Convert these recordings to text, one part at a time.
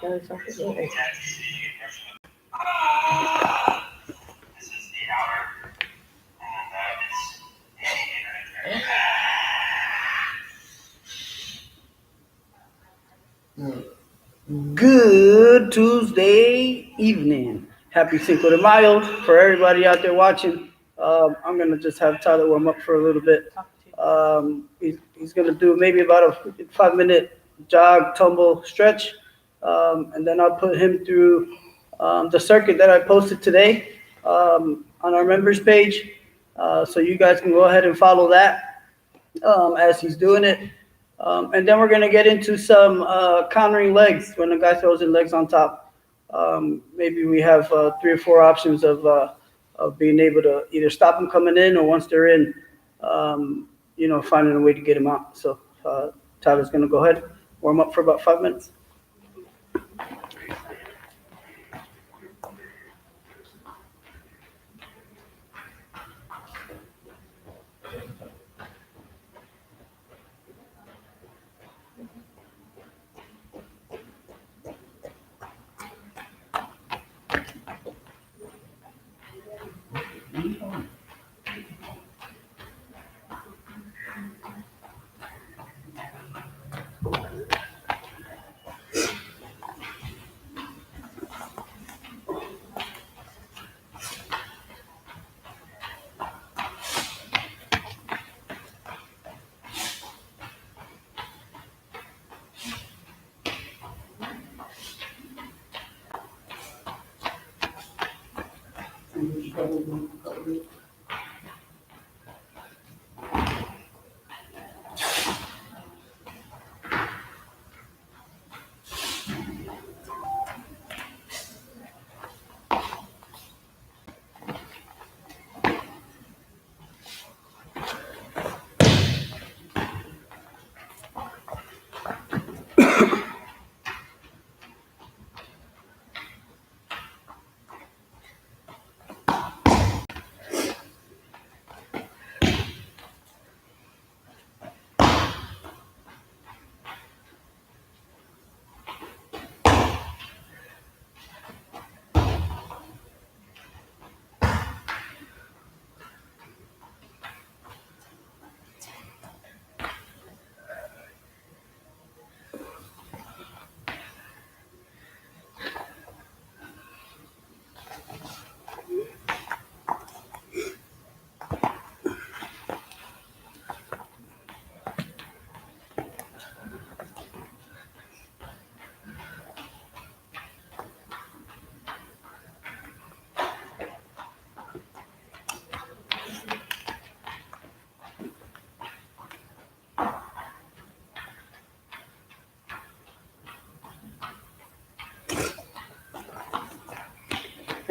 Good Tuesday evening. Happy Cinco de Mayo for everybody out there watching. I'm going to just have Tyler warm up for a little bit. He's going to do maybe about a 5-minute jog, tumble, stretch. And then I'll put him through the circuit that I posted today on our members page. So you guys can go ahead and follow that as he's doing it. And then we're going to get into some countering legs when the guy throws in legs on top. Maybe we have 3 or 4 options of being able to either stop them coming in or once they're in, finding a way to get them out. So Tyler's going to go ahead, warm up for about 5 minutes.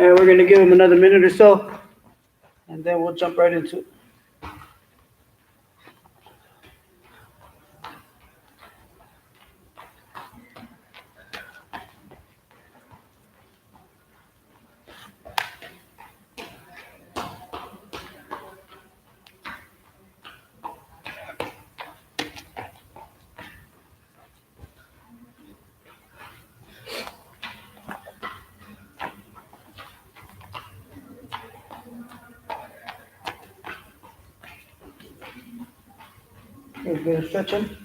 And we're going to give him another minute or so, and then we'll jump right into it. We're going to stretch him.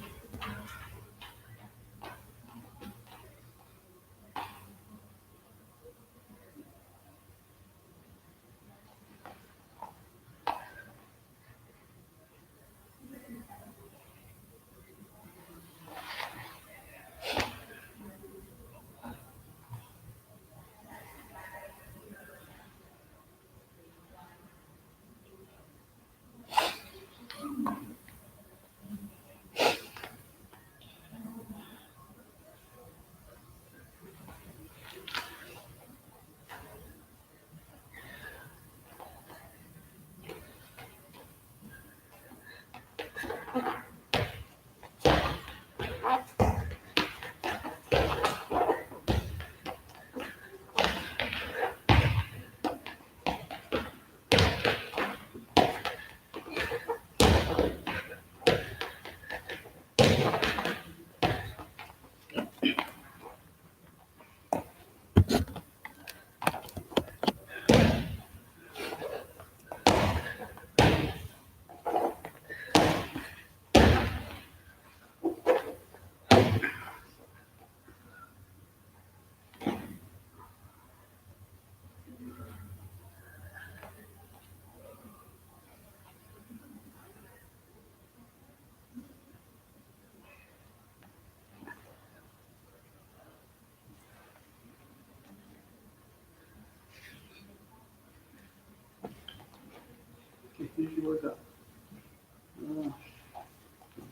Finish your workout.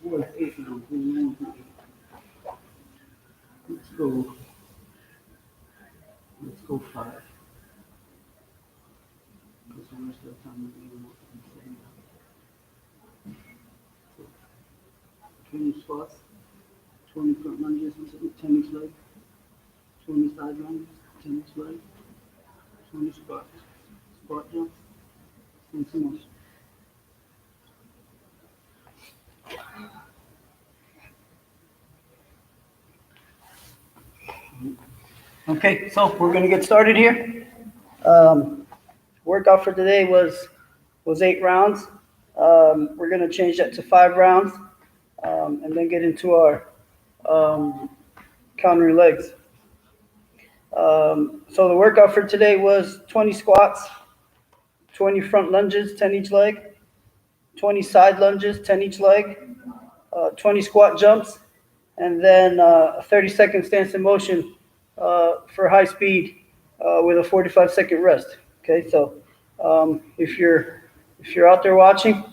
Boy, 8 now. Let's go. Let's go 5. Because how much of the time we need to 20 squats, 20 front lunges, 10 each leg, 20 side lunges, 10 each leg, 20 squats, squat jumps, and some more. Okay, so we're gonna get started here. Workout for today was 8 rounds. We're gonna change that to 5 rounds, and then get into our countering legs. So the workout for today was 20 squats, 20 front lunges, 10 each leg, 20 side lunges, 10 each leg, 20 squat jumps, and then a 30-second stance in motion for high speed with a 45-second rest. Okay, so if you're out there watching,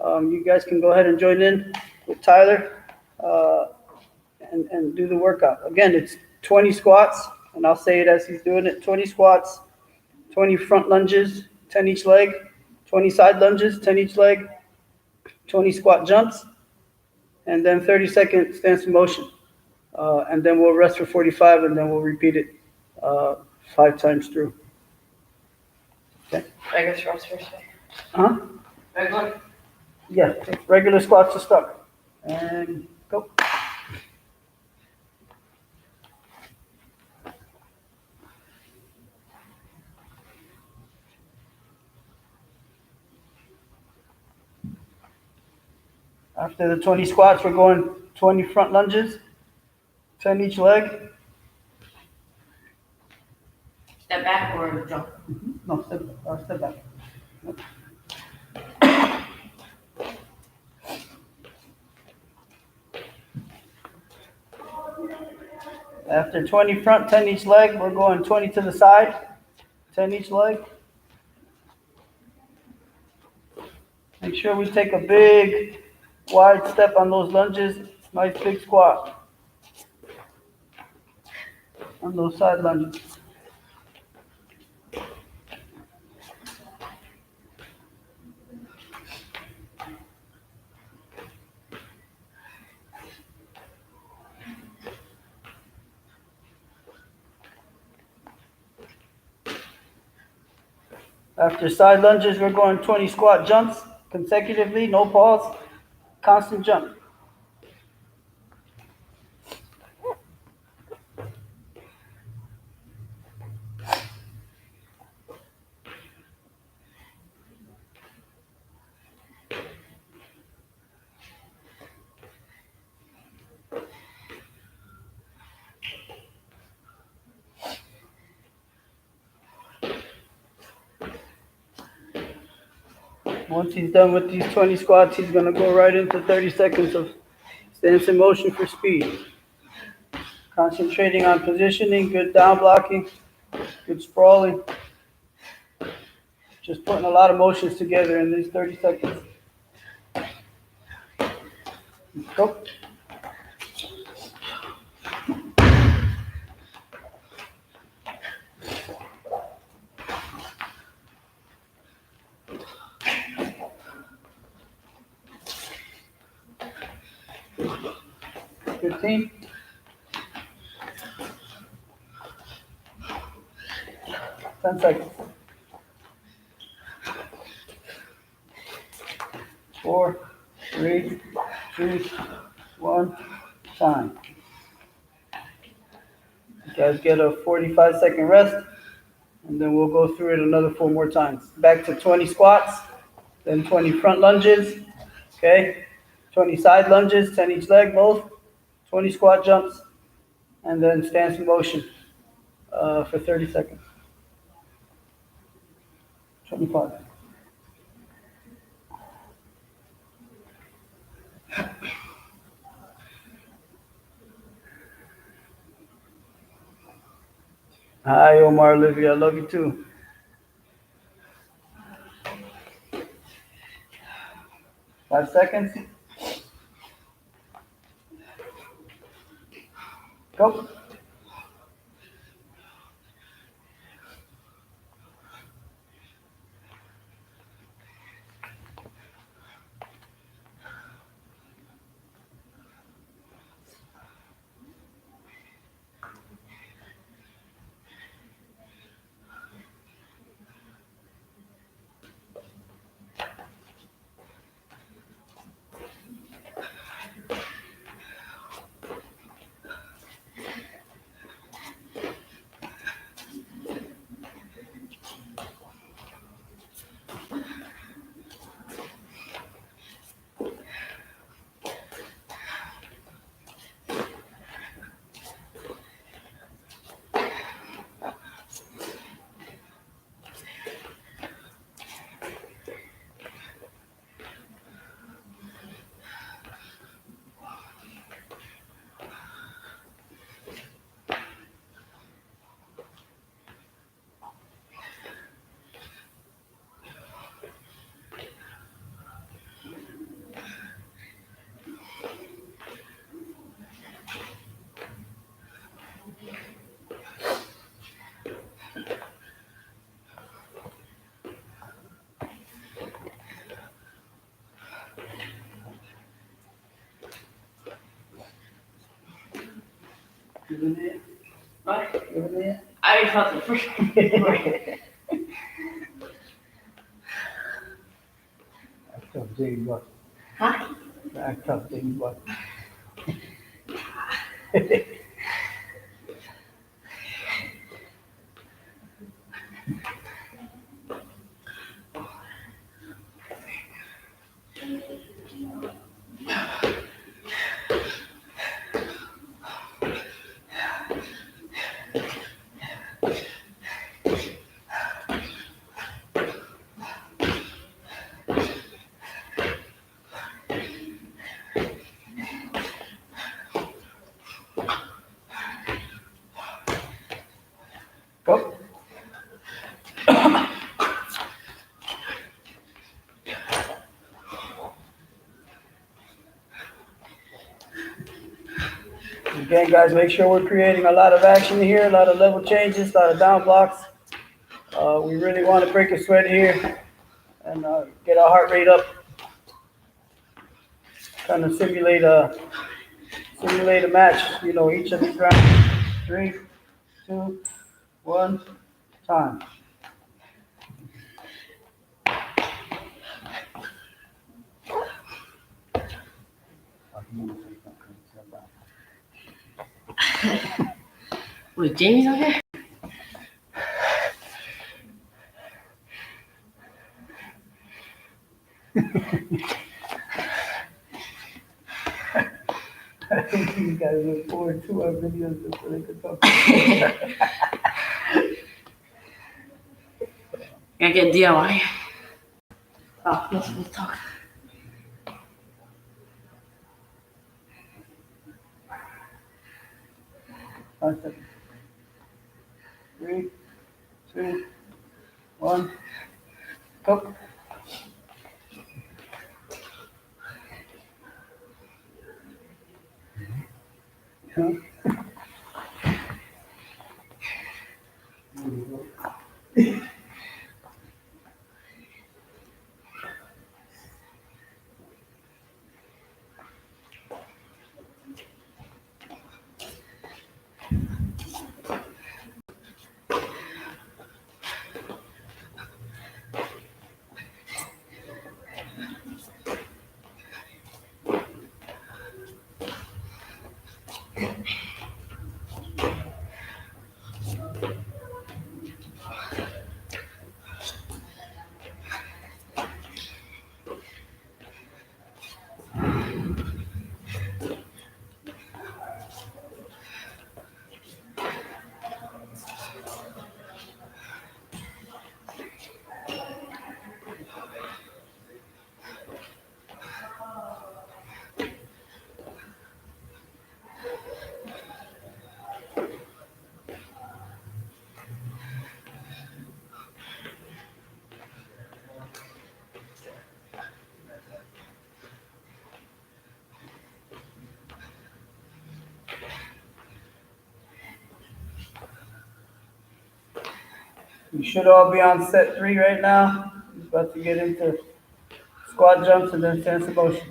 you guys can go ahead and join in with Tyler and do the workout. Again, it's 20 squats, and I'll say it as he's doing it: 20 squats, 20 front lunges, 10 each leg, 20 side lunges, 10 each leg, 20 squat jumps, and then 30-second stance in motion. And then we'll rest for 45, and then we'll repeat it 5 times through. Okay. Regular squats first. Huh? Regular. Yeah, regular squats to start. And go. After the 20 squats, we're going 20 front lunges, 10 each leg. Step back or jump? No, step back. After 20 front, 10 each leg, we're going 20 to the side, 10 each leg. Make sure we take a big, wide step on those lunges. Nice big squat on those side lunges. After side lunges, we're going 20 squat jumps consecutively, no pause, constant jump. Once he's done with these 20 squats, he's going to go right into 30 seconds of stance in motion for speed. Concentrating on positioning, good down blocking, good sprawling. Just putting a lot of motions together in these 30 seconds. Go. Good team. 10 seconds. 4, 3, 2, 1, time. You guys get a 45-second rest, and then we'll go through it another 4 more times. Back to 20 squats, then 20 front lunges, okay? 20 side lunges, 10 each leg, both. 20 squat jumps, and then stance in motion for 30 seconds. 25. Hi, Omar Olivia. I love you too. 5 seconds. Go. Give it in. What? Give it I already felt the first one. in. Act tough, James Buck. Huh? Act tough, James Buck. Go. Again, guys, make sure we're creating a lot of action here, a lot of level changes, a lot of down blocks. We really want to break a sweat here and get our heart rate up. Trying to simulate a match. You know, each of these rounds. 3, 2, 1, time. Wait, Jamie's on here? I think these guys look forward to our videos just so they could talk. Gotta get DIY. Oh, let's talk. Five seconds. 3, 2, 1, go. Huh? We should all be on set 3 right now. He's about to get into squat jumps and then stance of motion.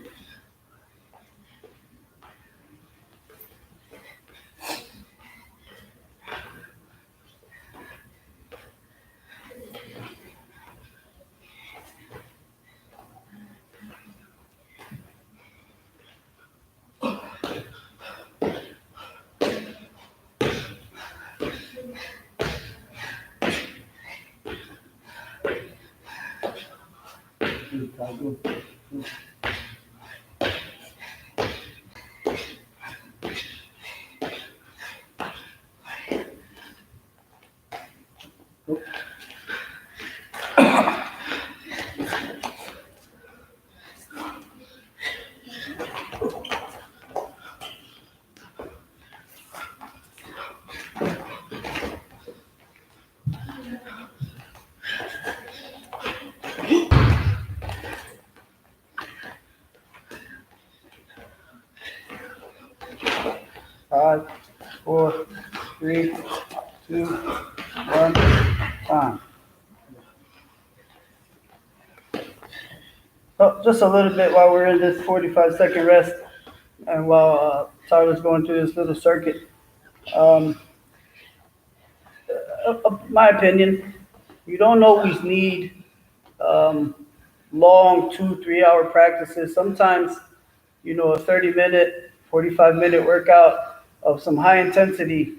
Five, 4, 3, 2, 1, time. So just a little bit while we're in this 45-second rest and while Tyler's going through this little circuit. My opinion, you don't always need long 2-3 hour practices. Sometimes, a 30-minute, 45-minute workout of some high intensity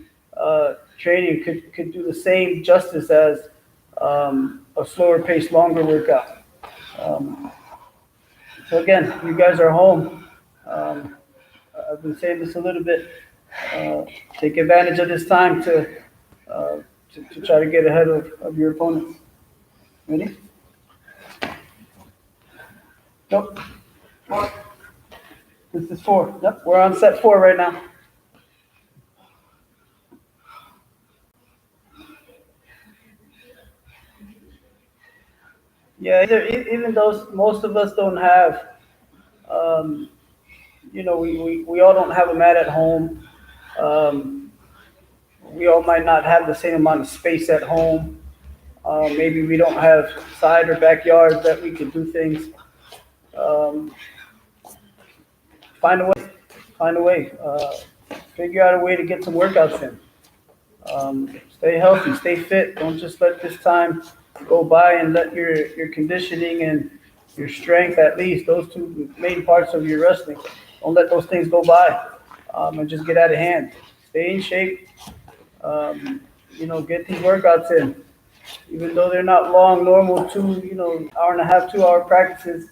training could do the same justice as a slower paced, longer workout. So again, you guys are home. I've been saying this a little bit. Take advantage of this time to try to get ahead of your opponents. Ready? Nope. 4. This is 4. Yep, we're on set 4 right now. Yeah, even though most of us don't have, we all don't have a mat at home. We all might not have the same amount of space at home. Maybe we don't have side or backyards that we can do things. Find a way. Figure out a way to get some workouts in. Stay healthy, stay fit. Don't just let this time go by and let your conditioning and your strength, at least those 2 main parts of your wrestling, don't let those things go by and just get out of hand. Stay in shape. Get these workouts in. Even though they're not long, normal 1.5 hour, 2 hour practices.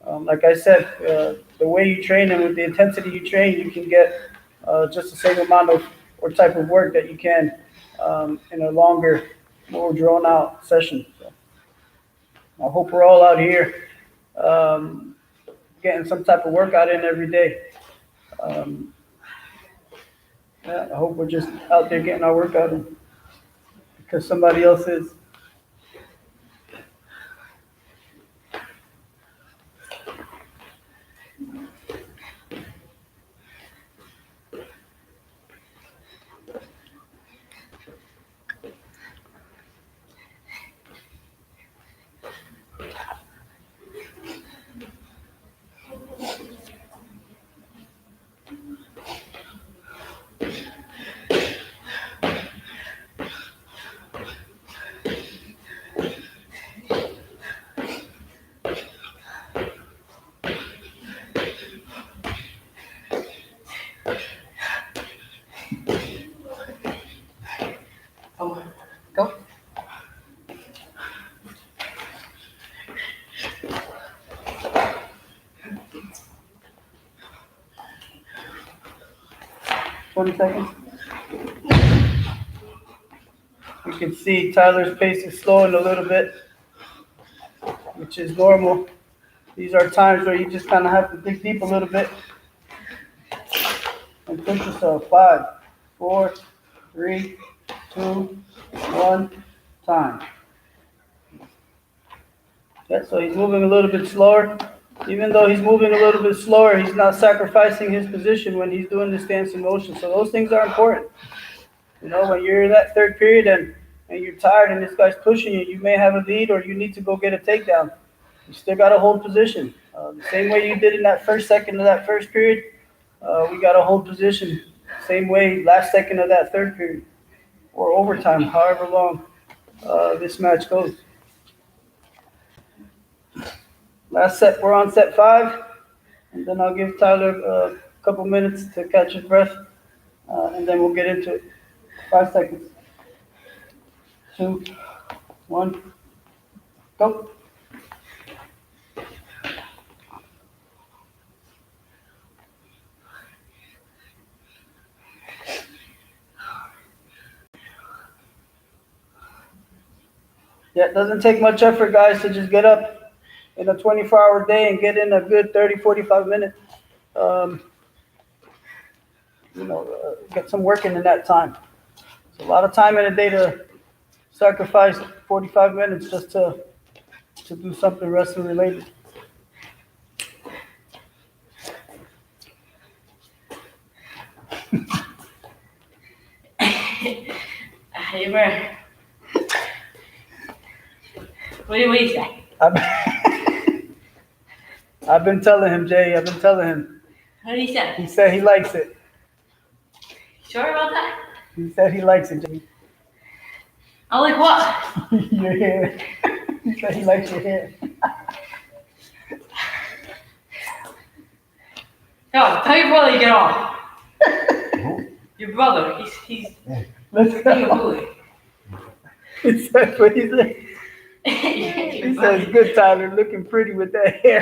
Like I said, the way you train and with the intensity you train, you can get just the same amount of or type of work that you can in a longer, more drawn out session. So I hope we're all out here getting some type of workout in every day. I hope we're just out there getting our workout in because somebody else is. Go. Seconds. You can see Tyler's pace is slowing a little bit, which is normal. These are times where you just kind of have to dig deep a little bit and push yourself. 5, 4, 3, 2, 1, time. Yeah, so he's moving a little bit slower. Even though he's moving a little bit slower, he's not sacrificing his position when he's doing the stance in motion. So those things are important. When you're in that third period and and you're tired and this guy's pushing you, you may have a lead or you need to go get a takedown. You still got to hold position. The same way you did in that first second of that first period, we got to hold position. Same way last second of that third period or overtime, however long this match goes. Last set, we're on set 5, and then I'll give Tyler a couple minutes to catch his breath, and then we'll get into it. 5 seconds. 2, 1, go. Yeah, it doesn't take much effort, guys, to just get up in a 24-hour day and get in a good 30, 45 minutes. Get some work in that time. It's a lot of time in a day to sacrifice 45 minutes just to do something wrestling related. Hey, bro. What do you say? I've been telling him, Jay. I've been telling him. What did he say? He said he likes it. Sure about that? He said he likes it, Jay. I like what? Your hair. He said he likes your hair. Yo, tell your brother to get on. Your brother, he's Let's being a go. bully. He said what he said. He says, good, Tyler, looking pretty with that hair.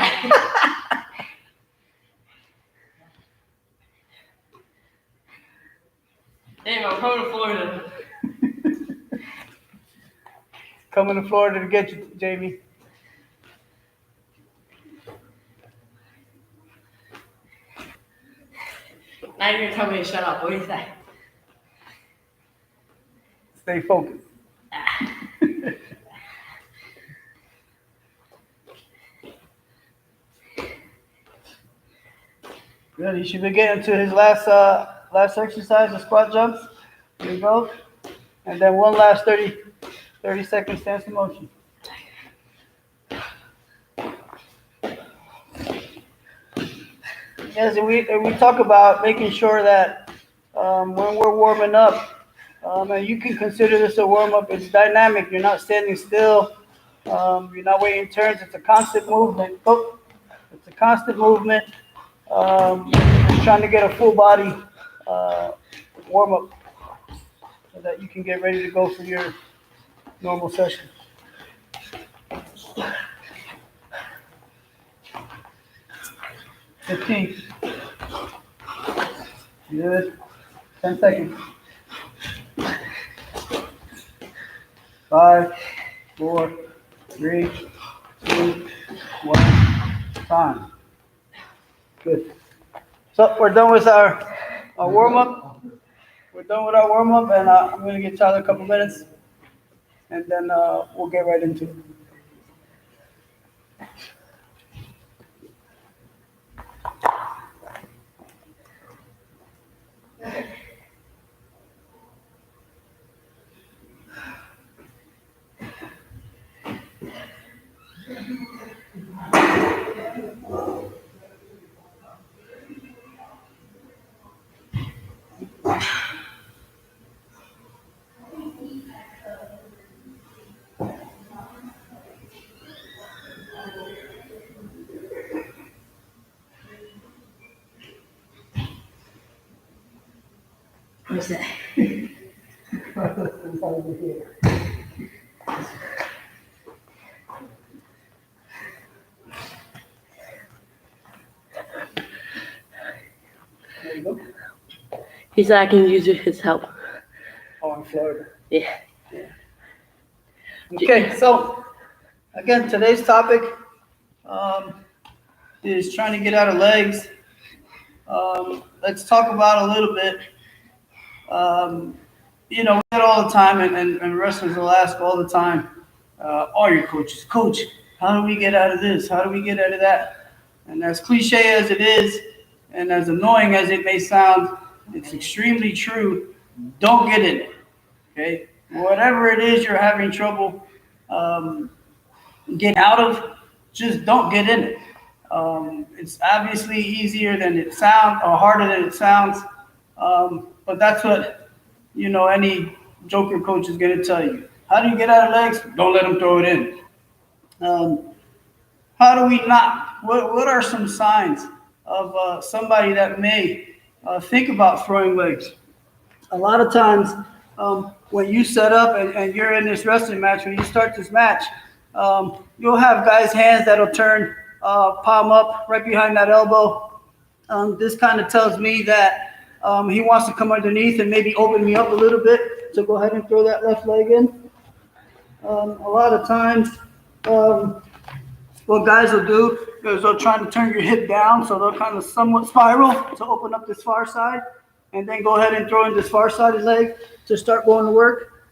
Damn, I'm coming to Florida. Coming to Florida to get you, Jamie. Now you're gonna tell me to shut up. What do you say? Stay focused. Good. He should be getting to his last exercise, the squat jumps. There you go. And then one last 30 second stance in motion. Yes, and we talk about making sure that when we're warming up, and you can consider this a warm up. It's dynamic. You're not standing still. You're not waiting turns. It's a constant movement. Oh, it's a constant movement. Just trying to get a full body warm up so that you can get ready to go for your normal session. $15. Good. 10 seconds. 5, 4, 3, 2, 1. Time. Good. So we're done with our warm up. We're done with our warm up, and I'm going to give Tyler a couple minutes, and then we'll get right into it. What's that? There you go. He said I can use his help. Oh, in Florida. Yeah. Okay, so again, today's topic is trying to get out of legs. Let's talk about a little bit. We get all the time, and wrestlers will ask all the time, all your coaches, Coach, how do we get out of this? How do we get out of that? And as cliche as it is, and as annoying as it may sound, it's extremely true. Don't get in it, okay? whatever it is you're having trouble getting out of, just don't get in it. It's obviously easier than it sounds, or harder than it sounds, but that's what, any Joker coach is going to tell you. How do you get out of legs? Don't let them throw it in. How do we not? What are some signs of somebody that may think about throwing legs? A lot of times, when you set up and you're in this wrestling match, when you start this match, you'll have guys' hands that'll turn palm up right behind that elbow. This kind of tells me that he wants to come underneath and maybe open me up a little bit. So go ahead and throw that left leg in. A lot of times, what guys will do is they'll try to turn your hip down, so they'll kind of somewhat spiral to open up this far side, and then go ahead and throw in this far sided leg to start going to work.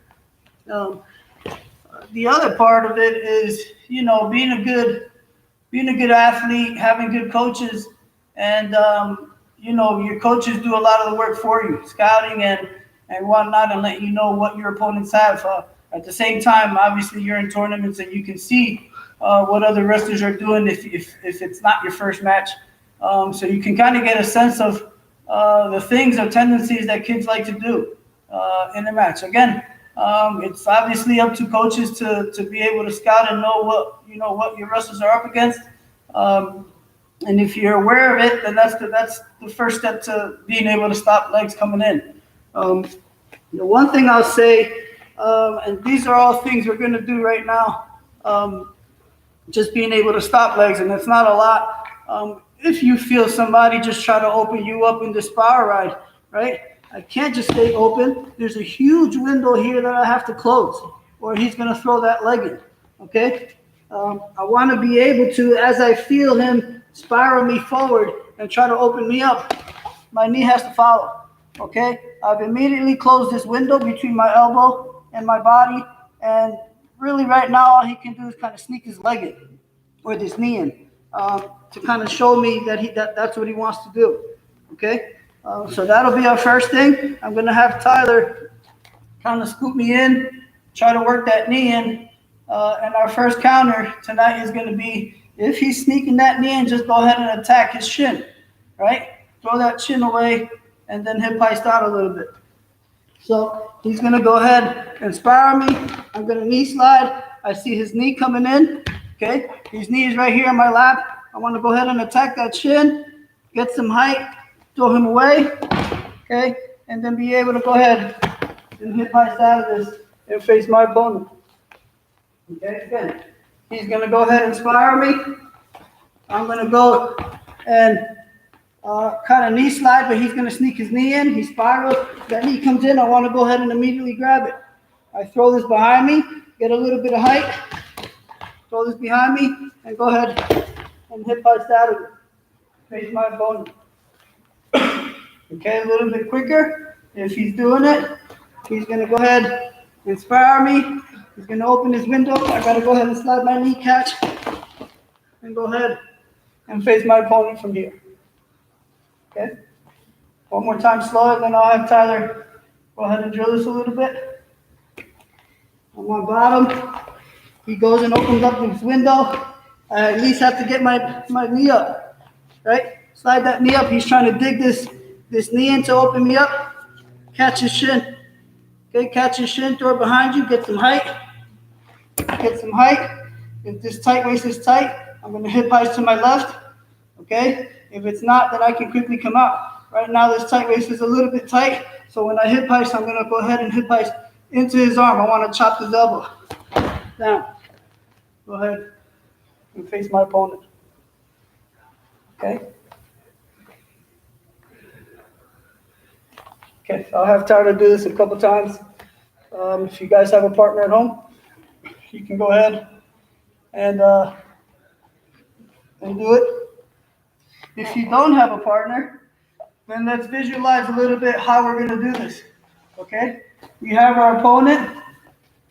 The other part of it is, being a good athlete, having good coaches, and your coaches do a lot of the work for you, scouting and whatnot, and let you know what your opponents have. At the same time, obviously, you're in tournaments and you can see what other wrestlers are doing if it's not your first match. So you can kind of get a sense of the things or tendencies that kids like to do in a match. Again, it's obviously up to coaches to be able to scout and know what your wrestlers are up against. And if you're aware of it, then that's the first step to being able to stop legs coming in. The one thing I'll say, and these are all things we're going to do right now, just being able to stop legs, and it's not a lot. If you feel somebody just try to open you up in this power ride, right? I can't just stay open. There's a huge window here that I have to close, or he's going to throw that leg in, okay? I want to be able to, as I feel him spiral me forward and try to open me up, my knee has to follow, okay? I've immediately closed this window between my elbow and my body, and really right now all he can do is kind of sneak his leg in or this knee in to kind of show me that's what he wants to do, okay? So that'll be our first thing. I'm going to have Tyler kind of scoop me in, try to work that knee in, and our first counter tonight is going to be, if he's sneaking that knee in, just go ahead and attack his shin, right? Throw that shin away and then hip heist out a little bit. So he's going to go ahead and spiral me. I'm going to knee slide. I see his knee coming in, okay? His knee is right here in my lap. I want to go ahead and attack that shin, get some height, throw him away, okay? And then be able to go ahead and hip heist out of this and face my opponent. Okay, again, he's going to go ahead and spiral me. I'm going to go and kind of knee slide, but he's going to sneak his knee in. He spirals. That knee comes in. I want to go ahead and immediately grab it. I throw this behind me, get a little bit of height, throw this behind me, and go ahead and hip heist out of it. Face my opponent. Okay, a little bit quicker. If he's doing it, he's going to go ahead and spiral me. He's going to open his window. I got to go ahead and slide my knee catch and go ahead and face my opponent from here. Okay? One more time slow, and then I'll have Tyler go ahead and drill this a little bit. On my bottom, he goes and opens up his window. I at least have to get my knee up, right? Slide that knee up. He's trying to dig this knee in to open me up. Catch his shin. Okay, catch his shin, throw it behind you, get some height. Get some height. If this tight waist is tight, I'm going to hip heist to my left. Okay? If it's not, then I can quickly come out. Right now, this tight waist is a little bit tight, so when I hip heist, I'm going to go ahead and hip heist into his arm. I want to chop his elbow down. Go ahead and face my opponent. Okay? Okay, I'll have Tyler do this a couple times. If you guys have a partner at home, you can go ahead and do it. If you don't have a partner, then let's visualize a little bit how we're going to do this. Okay? We have our opponent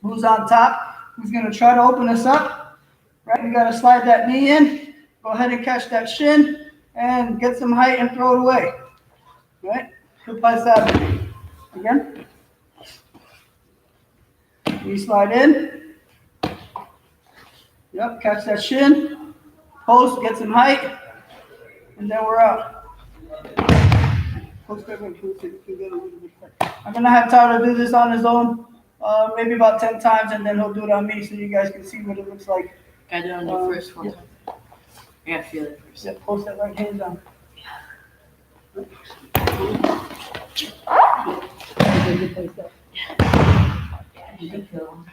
who's on top, who's going to try to open us up. Right? We got to slide that knee in, go ahead and catch that shin, and get some height and throw it away. Right? Hip heist out. Again. Knee slide in. Yep, catch that shin. Post, get some height. And then we're out. Post that way, post it, you get a little bit quick. I'm gonna have Tyler do this on his own, maybe about 10 times, and then he'll do it on me so you guys can see what it looks like. Gotta do it on the first one. I gotta feel it first. Yeah, post that right hand down. You can feel them.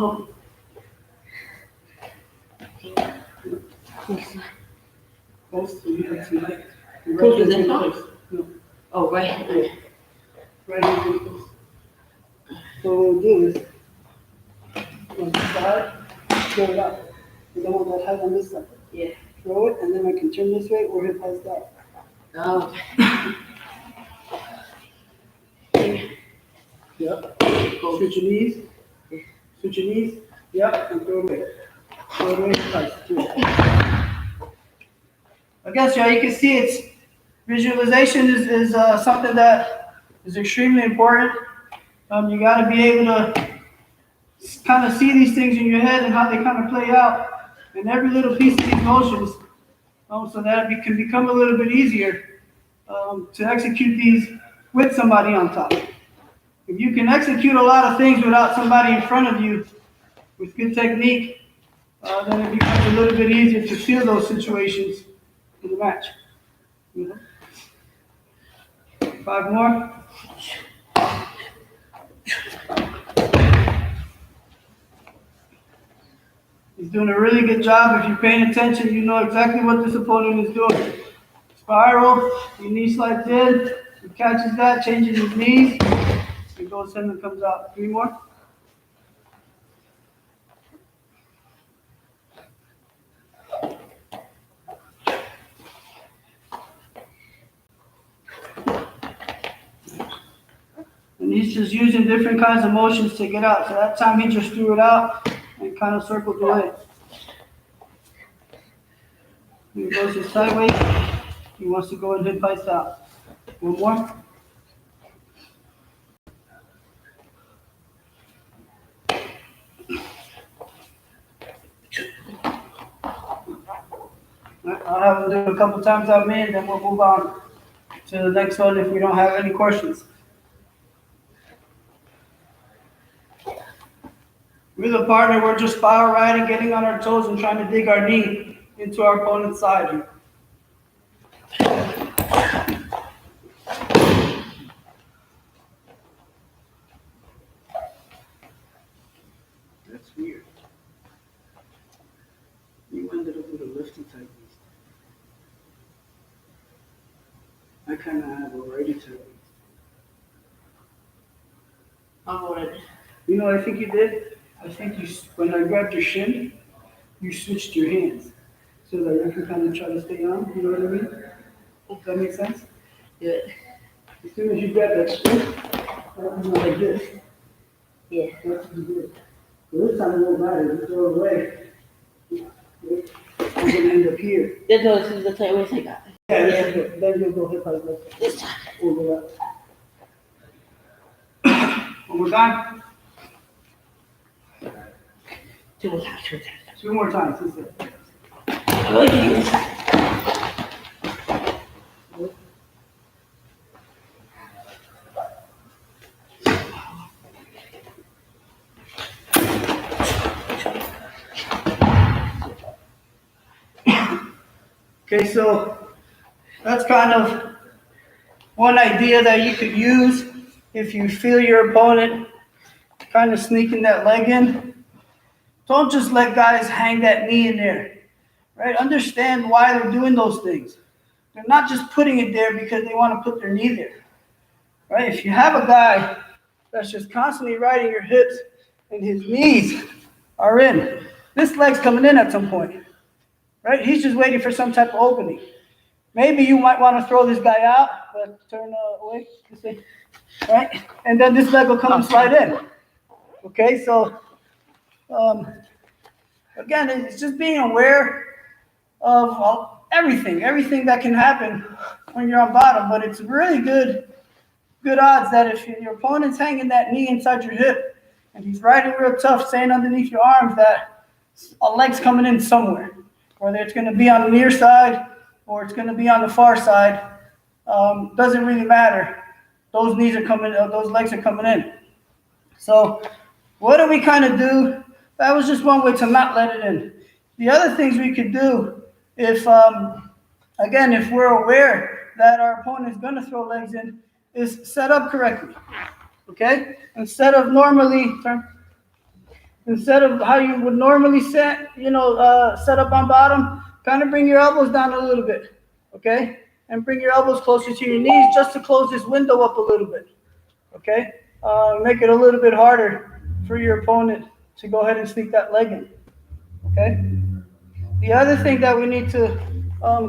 Oh. Post, so you have some height. Post is in place. post? No. Oh, right. Right hand in post. So what we'll do is, on the side, throw it out. You don't want that height on this side. Yeah. Throw it, and then I can turn this way or hip has that. Oh. Yep. Switch your knees. Switch your knees. Yep, and throw it away. Throw it away, nice. Good. I guess, yeah, you can see it's visualization is something that is extremely important. You got to be able to kind of see these things in your head and how they kind of play out in every little piece of these motions, so that it can become a little bit easier to execute these with somebody on top. If you can execute a lot of things without somebody in front of you with good technique, then it becomes a little bit easier to feel those situations in the match. You know? 5 more. He's doing a really good job. If you're paying attention, you know exactly what this opponent is doing. Spiral, your knee slides in, he catches that, changes his knees, he goes in and comes out. 3 more. And he's just using different kinds of motions to get out. So that time he just threw it out and kind of circled away. He goes his sideways. He wants to go and hit bites out. 1 more. I'll have him do it a couple times on me, and then we'll move on to the next one if we don't have any questions. With a partner, we're just power riding, getting on our toes, and trying to dig our knee into our opponent's side here. That's weird. You ended up with a lifty technique. I kind of have a righty technique. I'm what? You know what I think you did? I think when I grabbed your shin, you switched your hands so that you can kind of try to stay on. You know what I mean? Does that make sense? Yeah. As soon as you grab that shin, I go like this. Yeah. That's what you did. So this time it won't matter. You throw it away. You're going to end up here. This is the time I got. Yeah, that's good. Then you'll go hip like this. This time. Over that. One more time. 2 more times. 2 more times. This is it. Okay, so that's kind of one idea that you could use if you feel your opponent kind of sneaking that leg in. Don't just let guys hang that knee in there, right? Understand why they're doing those things. They're not just putting it there because they want to put their knee there, right? If you have a guy that's just constantly riding your hips and his knees are in, this leg's coming in at some point, right? He's just waiting for some type of opening. Maybe you might want to throw this guy out, but turn away, this way, right? And then this leg will come and slide in. Okay, so again, it's just being aware of everything that can happen when you're on bottom. But it's really good odds that if your opponent's hanging that knee inside your hip and he's riding real tough, staying underneath your arms, that a leg's coming in somewhere, whether it's going to be on the near side or it's going to be on the far side. Doesn't really matter. Those legs are coming in. So what do we kind of do? That was just one way to not let it in. The other things we could do, if we're aware that our opponent is going to throw legs in, is set up correctly. Okay? Instead of how you would normally set up on bottom, kind of bring your elbows down a little bit. Okay? And bring your elbows closer to your knees just to close this window up a little bit. Okay? Make it a little bit harder for your opponent to go ahead and sneak that leg in. Okay? The other thing that we need to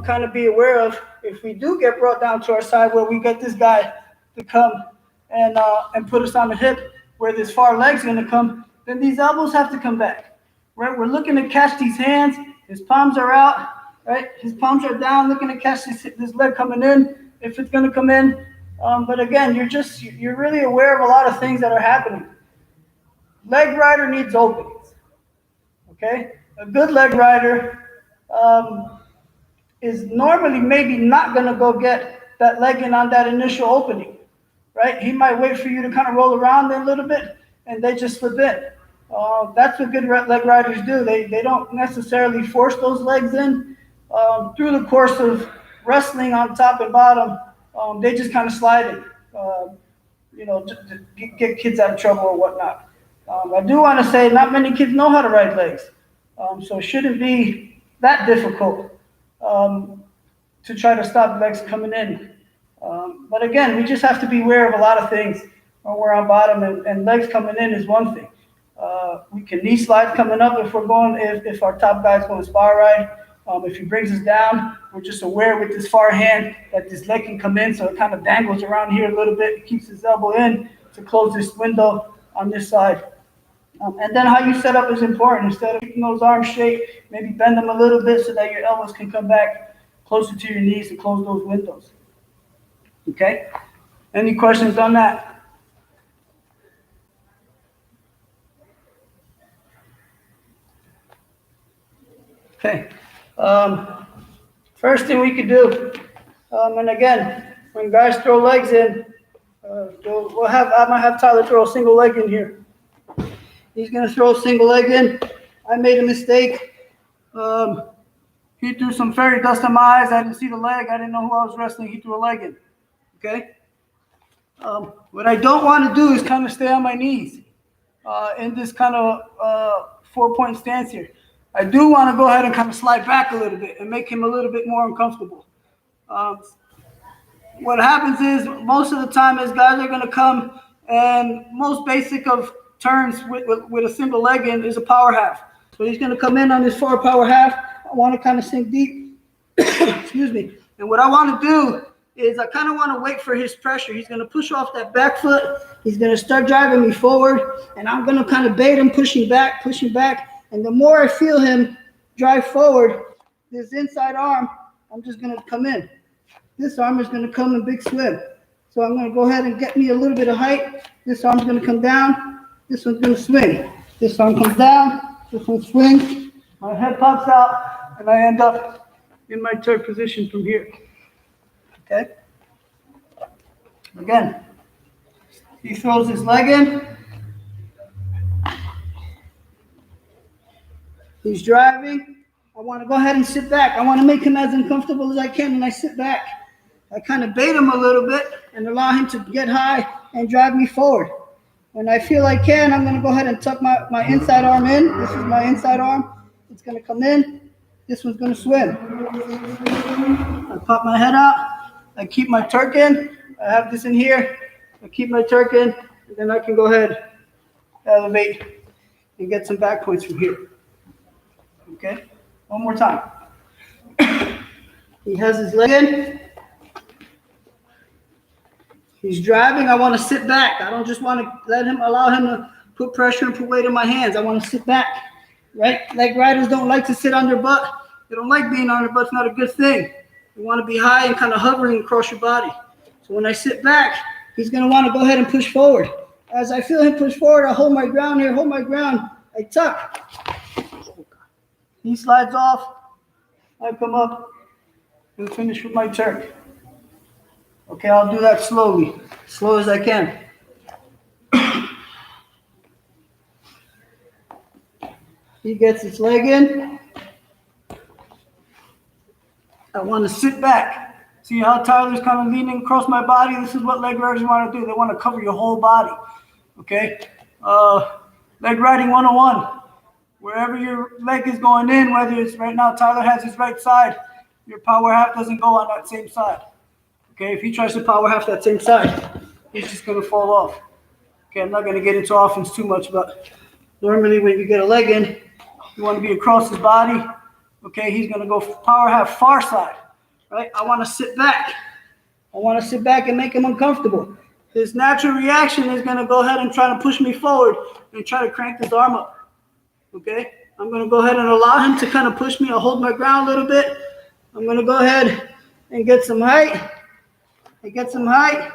kind of be aware of, if we do get brought down to our side where we get this guy to come and put us on the hip where this far leg's going to come, then these elbows have to come back. Right? We're looking to catch these hands. His palms are out. Right? His palms are down, looking to catch this leg coming in, if it's going to come in. But again, you're really aware of a lot of things that are happening. Leg rider needs openings. Okay? A good leg rider is normally maybe not going to go get that leg in on that initial opening. Right? He might wait for you to kind of roll around there a little bit, and they just slip in. That's what good leg riders do. They don't necessarily force those legs in. Through the course of wrestling on top and bottom, they just kind of slide it, to get kids out of trouble or whatnot. I do want to say not many kids know how to ride legs, so it shouldn't be that difficult to try to stop legs coming in. But again, we just have to be aware of a lot of things when we're on bottom, and legs coming in is one thing. We can knee slide coming up if our top guy's going to spar ride. If he brings us down, we're just aware with this far hand that this leg can come in, so it kind of dangles around here a little bit. It keeps his elbow in to close this window on this side. And then how you set up is important. Instead of keeping those arms straight, maybe bend them a little bit so that your elbows can come back closer to your knees to close those windows. Okay? Any questions on that? Okay. First thing we could do, and again, when guys throw legs in, I might have Tyler throw a single leg in here. He's going to throw a single leg in. I made a mistake. He threw some fairy dust on my eyes. I didn't see the leg. I didn't know who I was wrestling. He threw a leg in. Okay? What I don't want to do is kind of stay on my knees in this kind of 4-point stance here. I do want to go ahead and kind of slide back a little bit and make him a little bit more uncomfortable. What happens is most of the time is guys are going to come, and most basic of turns with a single leg in is a power half. So he's going to come in on this far power half. I want to kind of sink deep. Excuse me. And what I want to do is I kind of want to wait for his pressure. He's going to push off that back foot. He's going to start driving me forward, and I'm going to kind of bait him, pushing back. And the more I feel him drive forward, this inside arm, I'm just going to come in. This arm is going to come in big swim. So I'm going to go ahead and get me a little bit of height. This arm's going to come down. This one's going to swing. This arm comes down. This one swings. My head pops out, and I end up in my third position from here. Okay? Again, he throws his leg in. He's driving. I want to go ahead and sit back. I want to make him as uncomfortable as I can when I sit back. I kind of bait him a little bit and allow him to get high and drive me forward. When I feel I can, I'm going to go ahead and tuck my inside arm in. This is my inside arm. It's going to come in. This one's going to swim. I pop my head out. I keep my Turk in. I have this in here. I keep my Turk in, and then I can go ahead, elevate, and get some back points from here. Okay? One more time. He has his leg in. He's driving. I want to sit back. I don't just want to allow him to put pressure and put weight in my hands. I want to sit back, right? Leg riders don't like to sit on their butt. They don't like being on their butt. It's not a good thing. You want to be high and kind of hovering across your body. So when I sit back, he's going to want to go ahead and push forward. As I feel him push forward, I hold my ground here, hold my ground. I tuck. He slides off. I come up and finish with my turn. Okay, I'll do that slowly, slow as I can. He gets his leg in. I want to sit back. See how Tyler's kind of leaning across my body? This is what leg riders want to do. They want to cover your whole body. Okay? Leg riding 101. Wherever your leg is going in, whether it's right now, Tyler has his right side, your power half doesn't go on that same side. Okay? If he tries to power half that same side, he's just going to fall off. Okay, I'm not going to get into offense too much, but normally when you get a leg in, you want to be across his body. Okay, he's going to go power half far side. Right? I want to sit back. I want to sit back and make him uncomfortable. His natural reaction is going to go ahead and try to push me forward and try to crank his arm up. Okay? I'm going to go ahead and allow him to kind of push me. I'll hold my ground a little bit. I'm going to go ahead and get some height. I get some height.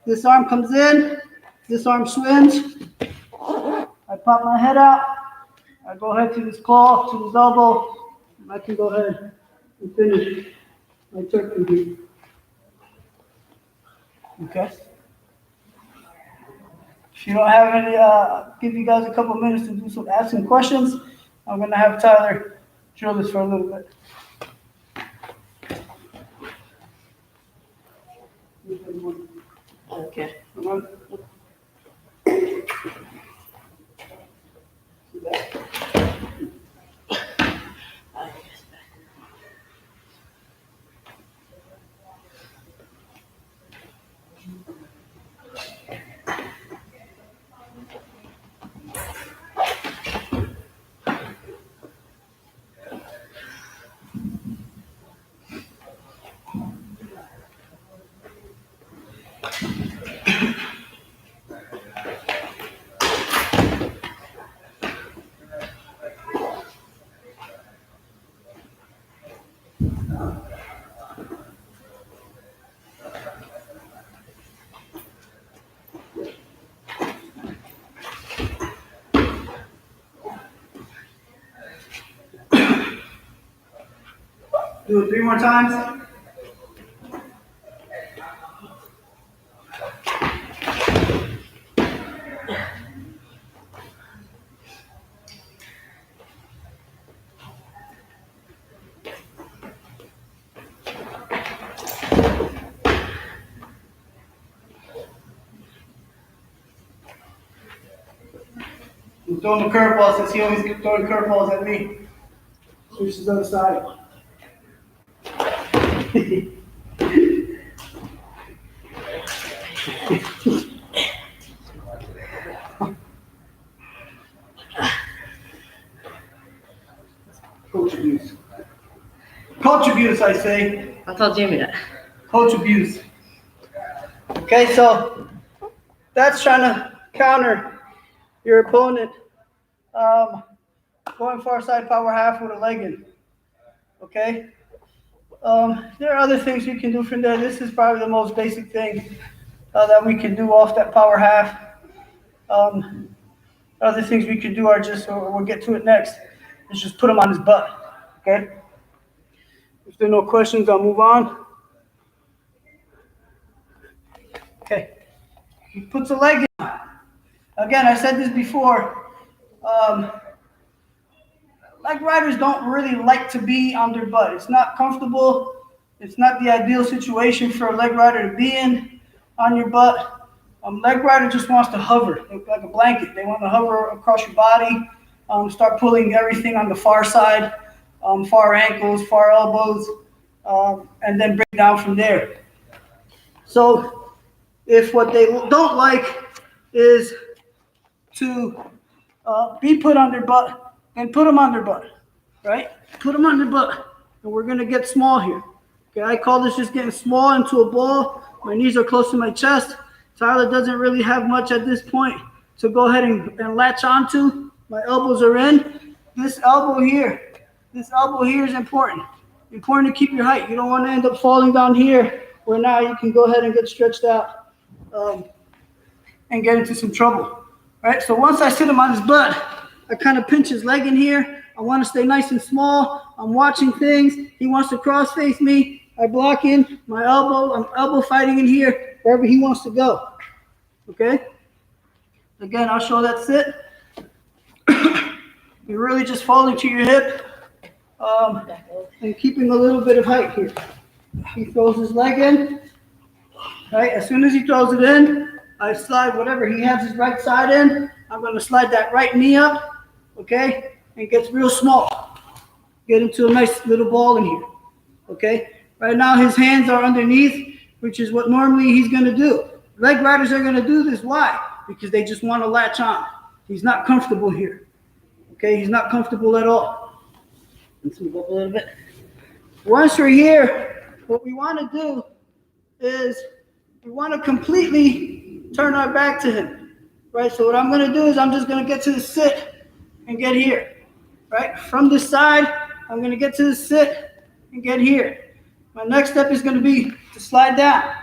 This arm comes in. This arm swims. I pop my head out. I go ahead to this claw, to his elbow. And I can go ahead and finish my turkey beat. Okay? If you don't have any, give you guys a couple minutes to do ask some questions. I'm going to have Tyler drill this for a little bit. Okay. Do it 3 more times. I'm throwing the curveball since he always keeps throwing curveballs at me. Switch to the other side. Coach abuse. Coach abuse, I say. I'll tell Jamie that. Coach abuse. Okay, so that's trying to counter your opponent going far side power half with a leg in. Okay? There are other things you can do from there. This is probably the most basic thing that we can do off that power half. Other things we can do are just, or we'll get to it next, is just put him on his butt. Okay? If there are no questions, I'll move on. Okay. He puts a leg in. Again, I said this before. Leg riders don't really like to be on their butt. It's not comfortable. It's not the ideal situation for a leg rider to be in on your butt. Leg rider just wants to hover, like a blanket. They want to hover across your body, start pulling everything on the far side, far ankles, far elbows, and then break down from there. So if what they don't like is to be put on their butt, then put them on their butt, right? Put them on their butt, and we're going to get small here. Okay, I call this just getting small into a ball. My knees are close to my chest. Tyler doesn't really have much at this point to go ahead and latch onto. My elbows are in. This elbow here is important. Important to keep your height. You don't want to end up falling down here where now you can go ahead and get stretched out and get into some trouble. Right? So once I sit him on his butt, I kind of pinch his leg in here. I want to stay nice and small. I'm watching things. He wants to cross face me. I block in my elbow. I'm elbow fighting in here wherever he wants to go. Okay? Again, I'll show that sit. You're really just falling to your hip and keeping a little bit of height here. He throws his leg in. Right? As soon as he throws it in, I slide whatever he has his right side in. I'm going to slide that right knee up. Okay? And it gets real small. Get into a nice little ball in here. Okay? Right now his hands are underneath, which is what normally he's going to do. Leg riders are going to do this. Why? Because they just want to latch on. He's not comfortable here. Okay? He's not comfortable at all. Let's move up a little bit. Once we're here, what we want to do is we want to completely turn our back to him. Right? So what I'm going to do is I'm just going to get to the sit and get here. Right? From this side, I'm going to get to the sit and get here. My next step is going to be to slide down.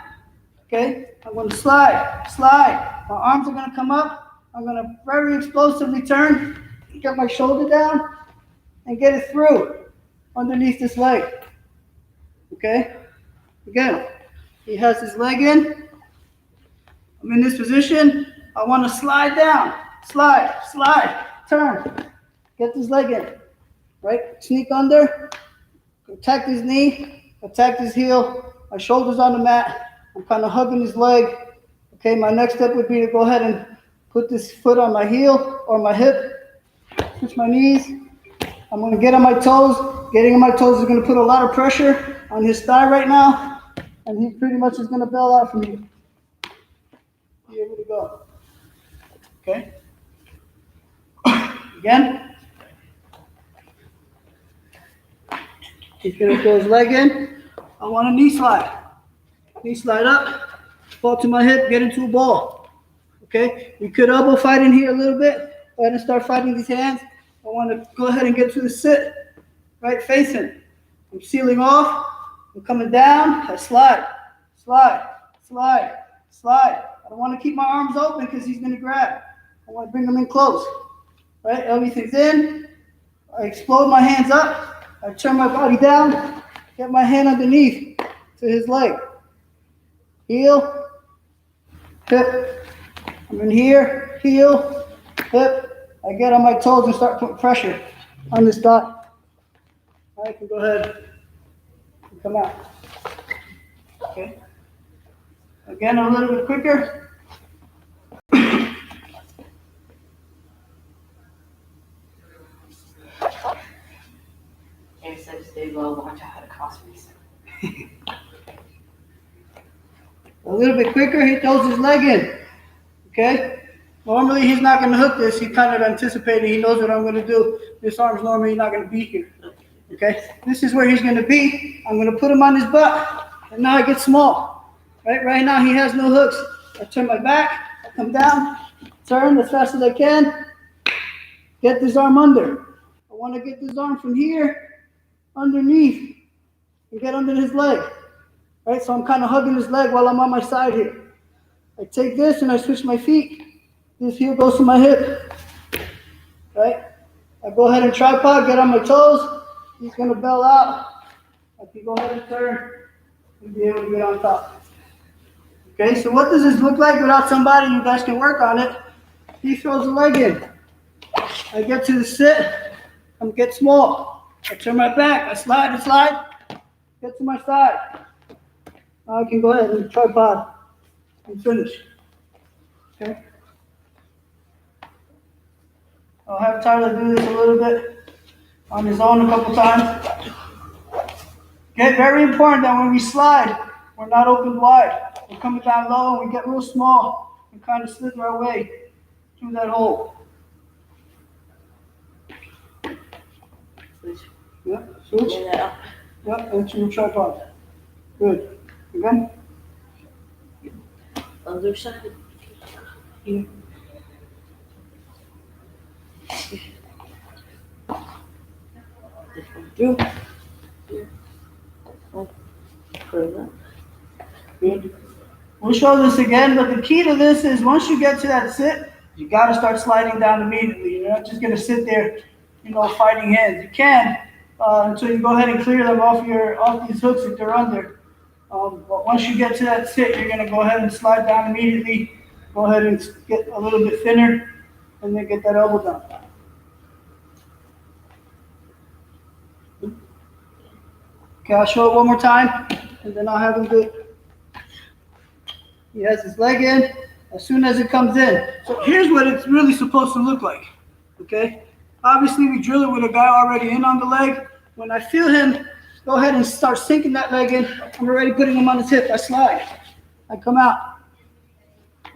Okay? I'm going to slide. My arms are going to come up. I'm going to very explosively turn, get my shoulder down, and get it through underneath this leg. Okay? Again, he has his leg in. I'm in this position. I want to slide down. Slide, turn. Get this leg in. Right? Sneak under. Attack his knee. Attack his heel. My shoulder's on the mat. I'm kind of hugging his leg. Okay, my next step would be to go ahead and put this foot on my heel or my hip. Switch my knees. I'm going to get on my toes. Getting on my toes is going to put a lot of pressure on his thigh right now. And he pretty much is going to bail out from here. Be able to go. Okay? Again. He's going to throw his leg in. I want a knee slide. Knee slide up, fall to my hip, get into a ball. Okay? We could elbow fight in here a little bit. Go ahead and start fighting these hands. I want to go ahead and get to the sit. Right? Facing. I'm sealing off. I'm coming down. I slide. I don't want to keep my arms open because he's going to grab. I want to bring them in close. Right? Everything's in. I explode my hands up. I turn my body down. Get my hand underneath to his leg. Heel, hip. I'm in here, heel, hip. I get on my toes and start putting pressure on this thigh. I can go ahead and come out. Okay. Again, a little bit quicker. James said stay low, watch out how to cross face. A little bit quicker, he throws his leg in. Okay? Normally he's not going to hook this. He kind of anticipated. He knows what I'm going to do. This arm's normally not going to be here. Okay? This is where he's going to be. I'm going to put him on his butt. And now I get small. Right now he has no hooks. I turn my back. I come down. Turn as fast as I can. Get this arm under. I want to get this arm from here underneath and get under his leg. Right, so I'm kind of hugging his leg while I'm on my side here. I take this and I switch my feet. This heel goes to my hip. Right? I go ahead and tripod, get on my toes. He's going to bail out. I can go ahead and turn and be able to get on top. Okay, so what does this look like without somebody? You guys can work on it. He throws a leg in. I get to the sit. I get small. I turn my back. I slide. Get to my side. Now I can go ahead and tripod and finish. Okay. I'll have Tyler do this a little bit on his own a couple times. Okay, very important that when we slide, we're not open wide. We're coming down low and we get real small and kind of slither our way through that hole. Switch. Yeah, switch. Yeah. Yep, and to tripod. Good. You good? Other side. Here. This one through. Here. Oh, further. Good. We'll show this again, but the key to this is once you get to that sit, you got to start sliding down immediately. You're not just going to sit there, fighting hands. You can until you go ahead and clear them off these hooks if they're under. But once you get to that sit, you're going to go ahead and slide down immediately. Go ahead and get a little bit thinner, and then get that elbow down. Okay, I'll show it one more time, and then I'll have him do it. He has his leg in as soon as it comes in. So here's what it's really supposed to look like, okay? Obviously, we drill it with a guy already in on the leg. When I feel him, go ahead and start sinking that leg in. I'm already putting him on his hip. I slide. I come out.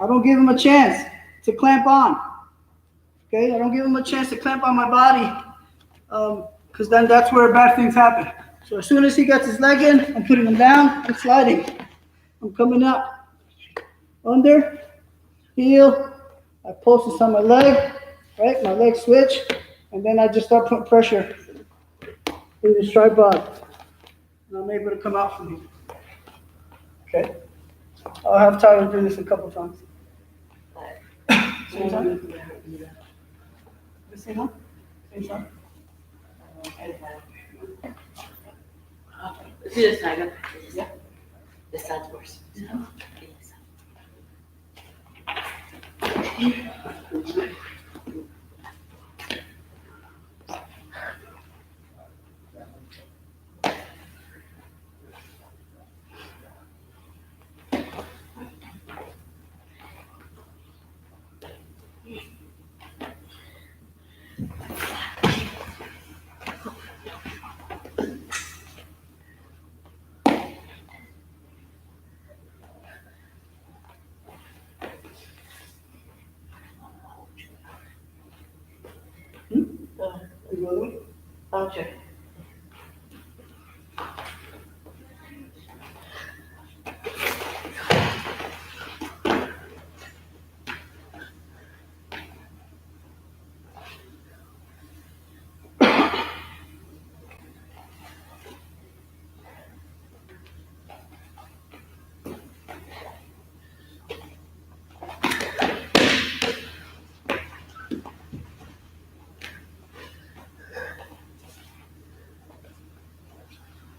I don't give him a chance to clamp on, okay? I don't give him a chance to clamp on my body because then that's where bad things happen. So as soon as he gets his leg in, I'm putting him down. I'm sliding. I'm coming up. Under, heel, I post this on my leg, right? My leg switch, and then I just start putting pressure in this tripod. And I'm able to come out from here. Okay? I'll have Tyler do this a couple times. Same time? The same one? Same time? Let's do this side. Yeah. This side's worse. Okay.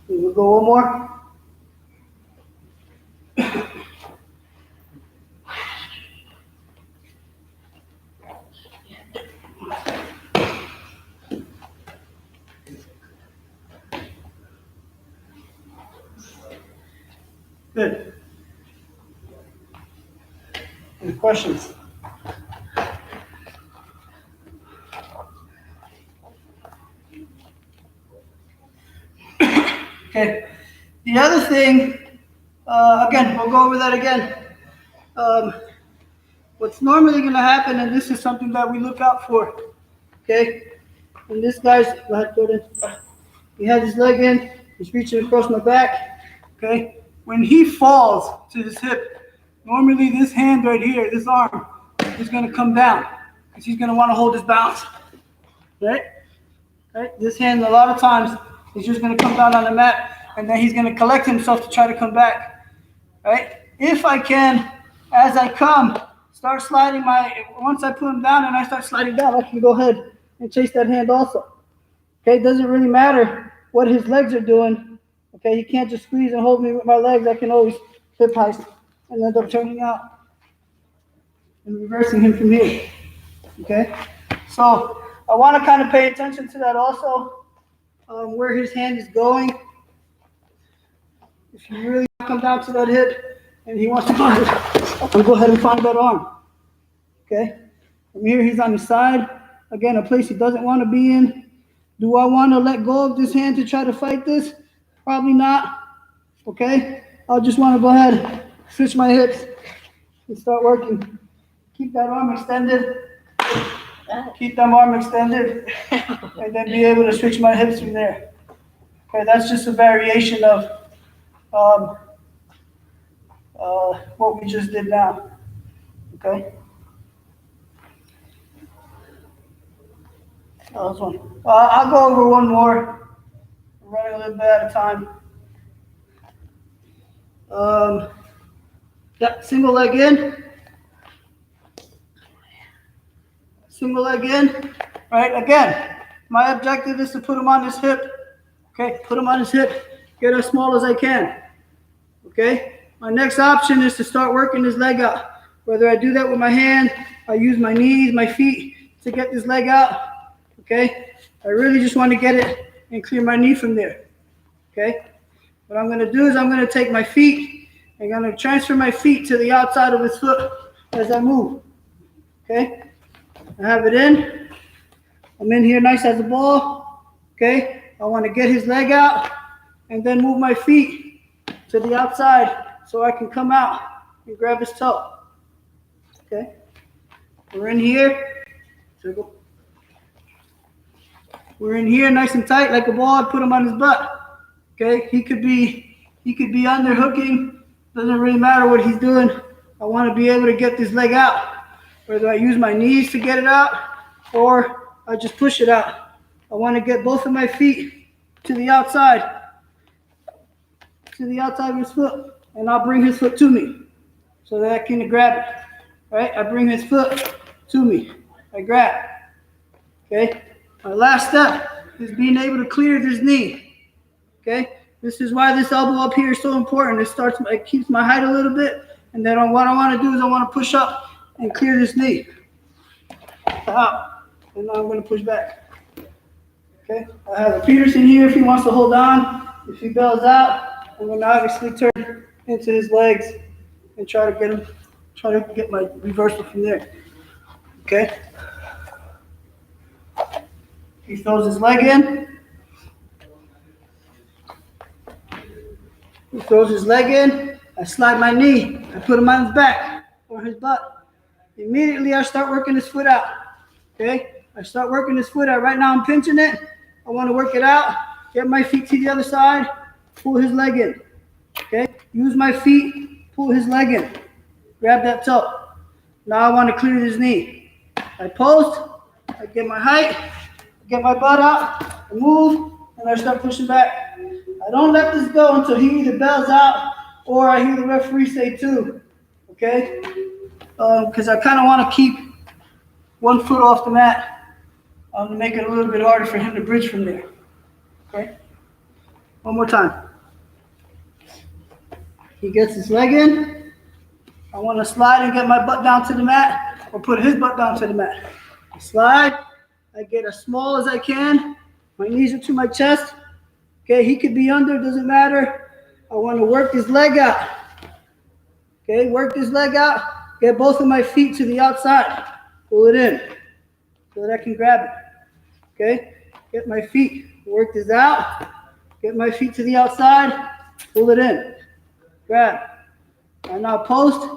We'll go one more. Good. Any questions? Okay. The other thing, again, we'll go over that again. What's normally going to happen, and this is something that we look out for, okay? When this guy's, go ahead, go ahead. He has his leg in, he's reaching across my back, okay? When he falls to his hip, normally this hand right here, this arm, is going to come down because he's going to want to hold his balance, right? Right? This hand, a lot of times, is just going to come down on the mat, and then he's going to collect himself to try to come back, right? If I can, as I come, start sliding once I put him down and I start sliding down, I can go ahead and chase that hand also. Okay, it doesn't really matter what his legs are doing. Okay, he can't just squeeze and hold me with my legs. I can always hip heist and end up turning out and reversing him from here. Okay, so I want to kind of pay attention to that also, where his hand is going. If you really come down to that hip and he wants to go ahead and find that arm. Okay, from here he's on the side. Again, a place he doesn't want to be in. Do I want to let go of this hand to try to fight this? Probably not. Okay, I'll just want to go ahead, switch my hips, and start working. Keep that arm extended. Keep that arm extended, and then be able to switch my hips from there. Okay, that's just a variation of um, what we just did now. Okay? That was one. I'll go over one more. We're running a little bit out of time. Yeah, single leg in. Single leg in. Right? Again, my objective is to put him on his hip. Okay? Put him on his hip. Get as small as I can. Okay? My next option is to start working his leg out. Whether I do that with my hand, I use my knees, my feet to get this leg out. Okay? I really just want to get it and clear my knee from there. Okay? What I'm going to do is I'm going to take my feet and I'm going to transfer my feet to the outside of his foot as I move. Okay? I have it in. I'm in here nice as a ball. Okay? I want to get his leg out and then move my feet to the outside so I can come out and grab his toe. Okay? We're in here. Circle. We're in here nice and tight like a ball. Put him on his butt. Okay? He could be under hooking. Doesn't really matter what he's doing. I want to be able to get this leg out. Whether I use my knees to get it out or I just push it out. I want to get both of my feet to the outside of his foot, and I'll bring his foot to me so that I can grab it. Right? I bring his foot to me. I grab. Okay? My last step is being able to clear this knee. Okay? This is why this elbow up here is so important. It keeps my height a little bit, and then what I want to do is I want to push up and clear this knee. Out. And now I'm going to push back. Okay? I have a Peterson here if he wants to hold on. If he bails out, I'm going to obviously turn into his legs and try to get my reversal from there. Okay? He throws his leg in. He throws his leg in. I slide my knee. I put him on his back or his butt. Immediately I start working his foot out. Okay? I start working his foot out. Right now I'm pinching it. I want to work it out. Get my feet to the other side. Pull his leg in. Okay? Use my feet. Pull his leg in. Grab that toe. Now I want to clear his knee. I post. I get my height. Get my butt out. I move. And I start pushing back. I don't let this go until he either bells out or I hear the referee say 2. Okay? Because I kind of want to keep one foot off the mat to make it a little bit harder for him to bridge from there. Okay? One more time. He gets his leg in. I want to slide and get my butt down to the mat or put his butt down to the mat. I slide. I get as small as I can. My knees are to my chest. Okay, he could be under, doesn't matter. I want to work his leg out. Okay, work this leg out. Get both of my feet to the outside. Pull it in so that I can grab it. Okay, get my feet. Work this out. Get my feet to the outside. Pull it in. Grab. And now post.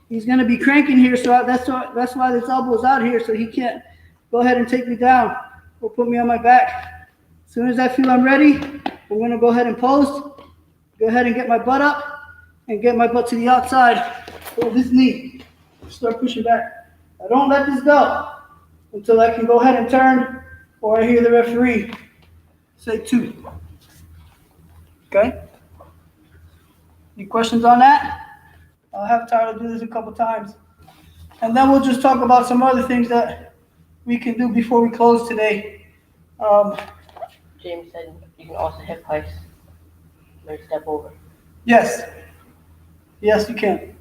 He's going to be cranking here, so that's why this elbow is out here, so he can't go ahead and take me down or put me on my back. As soon as I feel I'm ready, I'm going to go ahead and post. Go ahead and get my butt up and get my butt to the outside. Pull this knee. Start pushing back. I don't let this go until I can go ahead and turn or I hear the referee say 2. Okay? Any questions on that? I'll have Tyler do this a couple times. And then we'll just talk about some other things that we can do before we close today. James said you can also hip heist or step over. Yes. Yes, you can.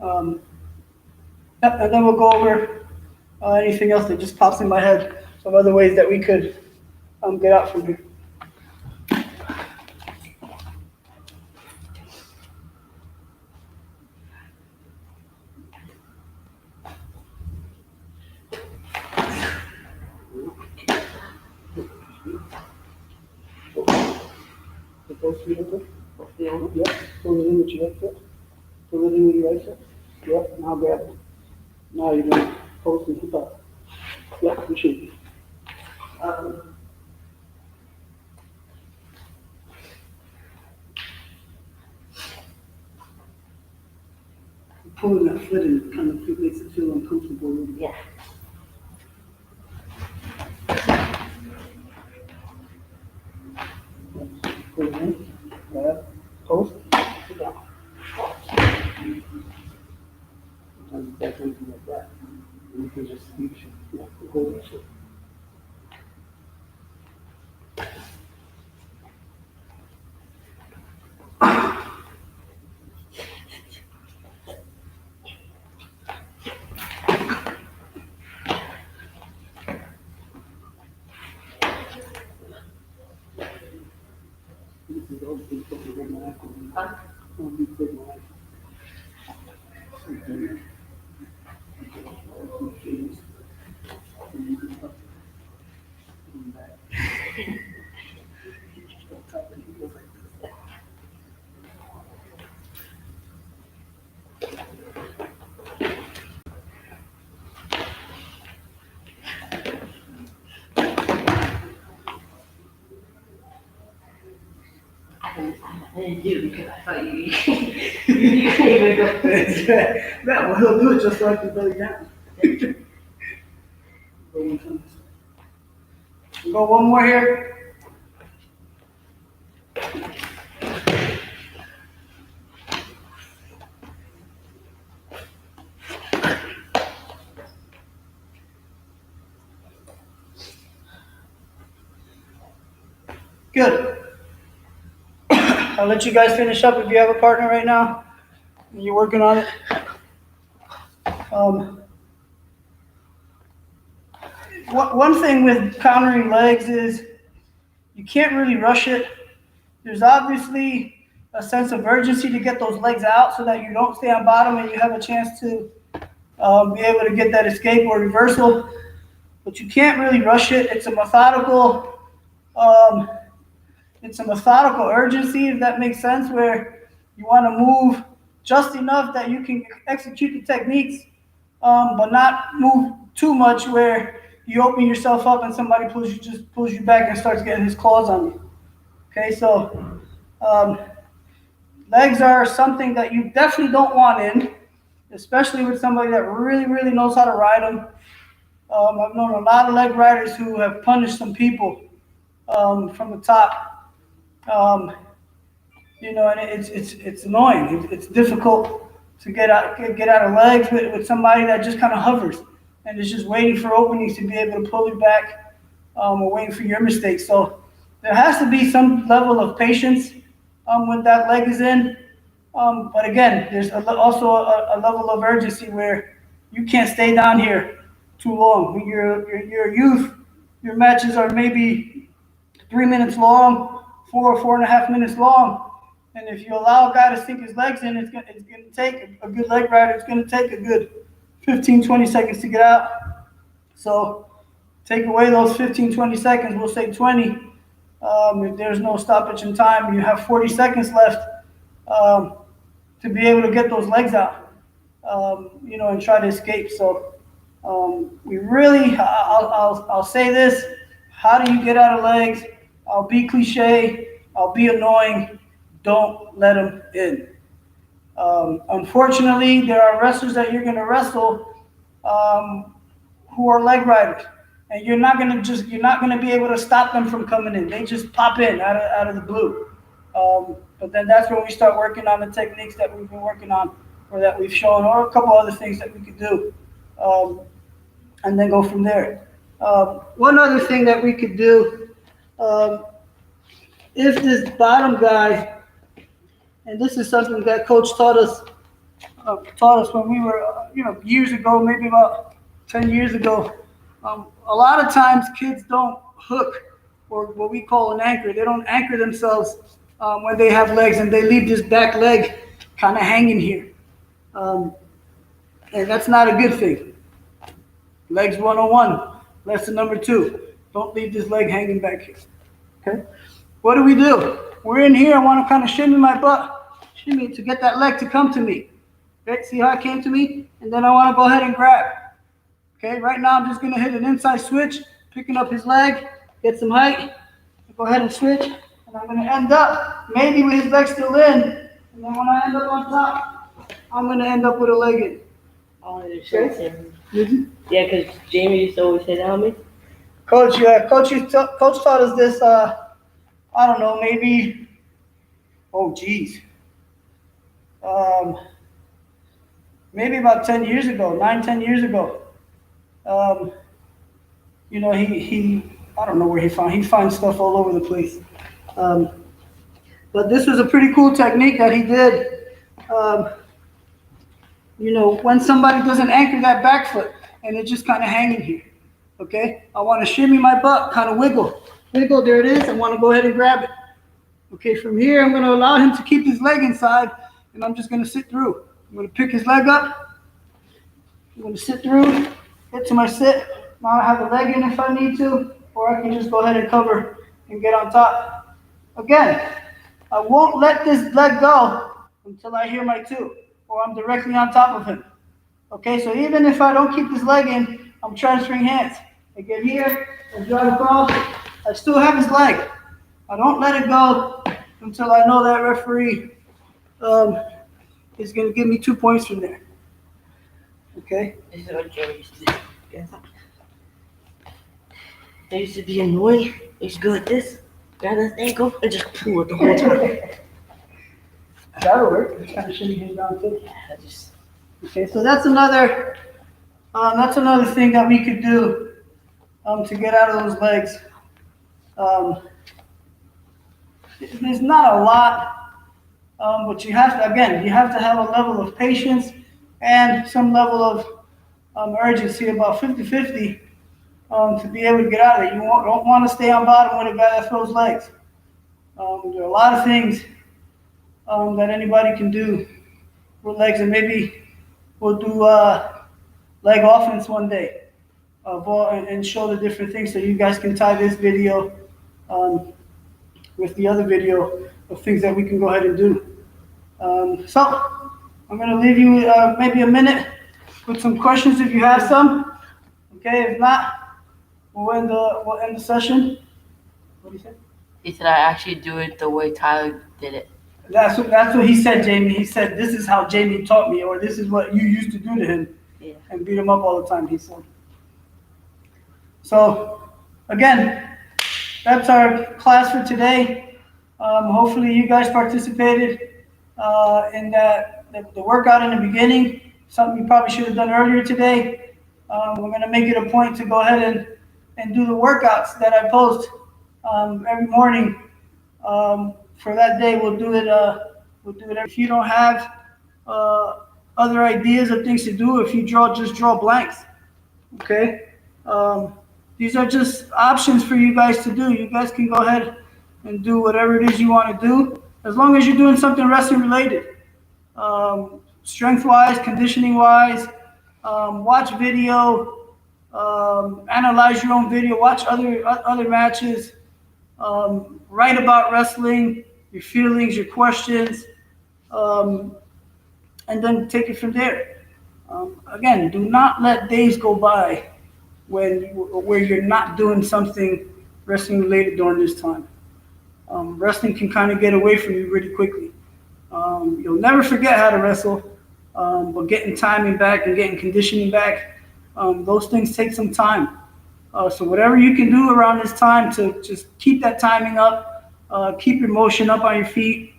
And then we'll go over anything else that just pops in my head of other ways that we could get out from here. Both feet over? Both feet over? Yep. Pull it in with your left foot. Pull it in with your right foot. Yep. Now grab it. Now you're going to post and keep up. Yep, you should be. pulling that foot in kind of makes it feel uncomfortable a little bit. Yeah. Pull it in, grab, hold, sit down. Sometimes it's like anything like that. And you can just use your hold that shit. This is all the things that we're gonna have to do. I'll be quick, man. I didn't do because I thought you couldn't even go. Yeah, well, he'll do it just so I can belly down. Go one time. Go one more here. Good. I'll let you guys finish up if you have a partner right now and you're working on it. One thing with countering legs is you can't really rush it. There's obviously a sense of urgency to get those legs out so that you don't stay on bottom and you have a chance to be able to get that escape or reversal. But you can't really rush it. It's a methodical urgency, if that makes sense, where you want to move just enough that you can execute the techniques, but not move too much where you open yourself up and somebody pulls you back and starts getting his claws on you. Okay, so legs are something that you definitely don't want in, especially with somebody that really, really knows how to ride them. I've known a lot of leg riders who have punished some people from the top. And it's annoying. It's difficult to get out of legs with somebody that just kind of hovers and is just waiting for openings to be able to pull you back, or waiting for your mistakes. So there has to be some level of patience when that leg is in. But again, there's also a level of urgency where you can't stay down here too long. When you're a youth, your matches are maybe 3 minutes long, 4.5 minutes long. And if you allow a guy to sink his legs in, it's going to take a good leg rider. It's going to take a good 15, 20 seconds to get out. So take away those 15, 20 seconds. We'll say 20. If there's no stoppage in time, you have 40 seconds left to be able to get those legs out, and try to escape. So we really, I'll say this. How do you get out of legs? I'll be cliche. I'll be annoying. Don't let them in. Unfortunately, there are wrestlers that you're going to wrestle who are leg riders, and you're not going to be able to stop them from coming in. They just pop in out of the blue. But then that's when we start working on the techniques that we've been working on, or that we've shown, or a couple other things that we could do, and then go from there. One other thing that we could do, if this bottom guy, and this is something that Coach taught us when we were, years ago, maybe about 10 years ago. A lot of times kids don't hook, or what we call an anchor. They don't anchor themselves when they have legs, and they leave this back leg kind of hanging here. And that's not a good thing. Legs 101, lesson number 2. Don't leave this leg hanging back here. Okay? What do? We're in here. I want to kind of shimmy my butt, to get that leg to come to me. Okay? See how it came to me? And then I want to go ahead and grab. Okay? Right now I'm just going to hit an inside switch, picking up his leg, get some height. Go ahead and switch. And I'm going to end up maybe with his leg still in. And then when I end up on top, I'm gonna end up with a leg in. I wanted to show him. Mhm. Yeah, because Jamie used to always say that on me. Coach, coach taught us this, I don't know, maybe, oh geez. Maybe about 10 years ago, 9, 10 years ago. Um, you know, I don't know where he finds stuff all over the place. But this was a pretty cool technique that he did. You know, when somebody doesn't anchor that back foot and it's just kind of hanging here, okay? I want to shimmy my butt, kind of wiggle. Wiggle, there it is. I want to go ahead and grab it. Okay, from here, I'm going to allow him to keep his leg inside, and I'm just going to sit through. I'm going to pick his leg up. I'm going to sit through, get to my sit. Now I have the leg in if I need to, or I can just go ahead and cover and get on top. Again, I won't let this leg go until I hear my two, or I'm directly on top of him. Okay, so even if I don't keep this leg in, I'm transferring hands. I get here, I drive across, I still have his leg. I don't let it go until I know that referee is going to give me 2 points from there. Okay? This is what Jamie used to do. Yeah. They used to be annoying. They used to go like this, grab that ankle, and just pull it the whole time. That'll work. Just kind of shimmy him down too. I just, Okay, so that's another thing that we could do to get out of those legs. There's not a lot, but you have to have a level of patience and some level of urgency, about 50-50, to be able to get out of it. You don't want to stay on bottom with a guy that throws legs. There are a lot of things that anybody can do with legs, and maybe we'll do leg offense one day and show the different things so you guys can tie this video with the other video of things that we can go ahead and do. So I'm going to leave you maybe a minute with some questions if you have some. Okay, if not, we'll end the session. What do you say? he said I actually do it the way Tyler did it. That's what he said, Jamie. He said, this is how Jamie taught me, or this is what you used to do to him. Yeah. And beat him up all the time, he said. So, again, that's our class for today. Hopefully you guys participated in the workout in the beginning, something you probably should have done earlier today. We're going to make it a point to go ahead and do the workouts that I post every morning. For that day, we'll do it. If you don't have other ideas of things to do, if you just draw blanks. Okay. These are just options for you guys to do. You guys can go ahead and do whatever it is you want to do, as long as you're doing something wrestling related. Strength-wise, conditioning-wise, watch video, analyze your own video, watch other matches, write about wrestling, your feelings, your questions, and then take it from there. Again, do not let days go by where you're not doing something wrestling related during this time. Wrestling can kind of get away from you really quickly. You'll never forget how to wrestle, but getting timing back and getting conditioning back, those things take some time. So whatever you can do around this time to just keep that timing up, keep your motion up on your feet,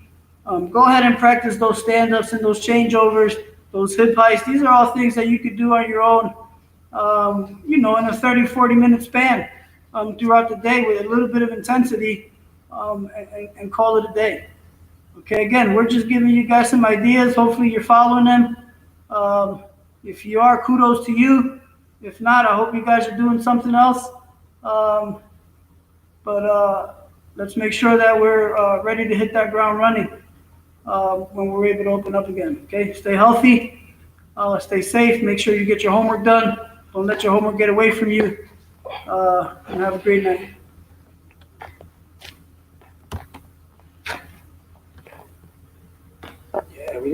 go ahead and practice those stand-ups and those changeovers, those hip hikes. These are all things that you could do on your own, in a 30-40 minute span throughout the day with a little bit of intensity, and call it a day. Okay, again, we're just giving you guys some ideas. Hopefully you're following them. If you are, kudos to you. If not, I hope you guys are doing something else. But let's make sure that we're ready to hit that ground running when we're able to open up again. Okay, stay healthy, stay safe, make sure you get your homework done. Don't let your homework get away from you, and have a great night.